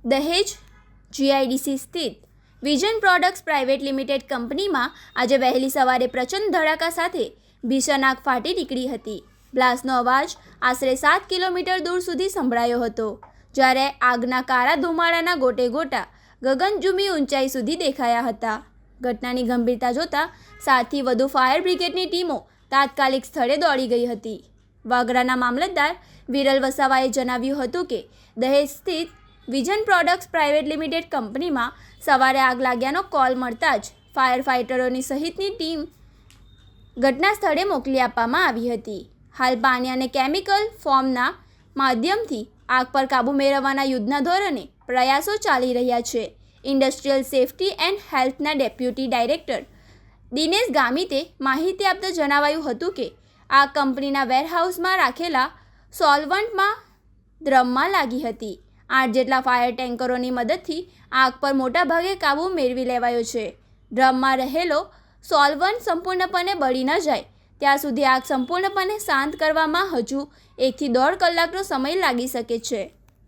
દહેજ જીઆઈડીસી સ્થિત vision products private limited કંપનીમાં આજે વહેલી સવારે પ્રચંડ ધડાકા સાથે ભીષણ આગ ફાટી નીકળી હતી. બ્લાસ્ટનો અવાજ આશરે 7 કિલોમીટર દૂર સુધી સંભળાયો હતો, જ્યારે આગના કાળા ધુમાડાના ગોટે ગોટા ગગનચુંબી ઊંચાઈ સુધી દેખાયા હતા. ઘટનાની ગંભીરતા જોતા 7થી વધુ ફાયર બ્રિગેડની ટીમો તાત્કાલિક સ્થળે દોડી ગઈ હતી. વાગરાના મામલતદાર વિરલ વસાવાએ જણાવ્યું હતું કે દહેજ સ્થિત વિઝન પ્રોડક્ટ્સ પ્રાઇવેટ લિમિટેડ કંપનીમાં સવારે આગ લાગ્યાનો કોલ મળતા જ ફાયર ફાઇટરોની સહિતની ટીમ ઘટના સ્થળે મોકલી આપવામાં આવી હતી. હાલ પાણી અને કેમિકલ ફોર્મના માધ્યમથી આગ પર કાબૂ મેળવવાના યુદ્ધના ધોરણે પ્રયાસો ચાલી રહ્યા છે. ઇન્ડસ્ટ્રીયલ સેફ્ટી એન્ડ હેલ્થના ડેપ્યુટી ડાયરેક્ટર દિનેશ ગામિતે માહિતી આપતા જણાવાયું હતું કે આ કંપનીના વેરહાઉસમાં રાખેલા સોલ્વન્ટમાં ડ્રમમાં લાગી હતી. 8 જેટલા ફાયર ટેન્કરોની મદદથી આગ પર મોટાભાગે કાબૂ મેળવી લેવાયો છે. ડ્રમમાં રહેલો સોલ્વન્ટ સંપૂર્ણપણે બળી ન જાય ત્યાં સુધી આગ સંપૂર્ણપણે શાંત કરવામાં હજુ 1 થી 1.5 કલાકનો સમય લાગી શકે છે.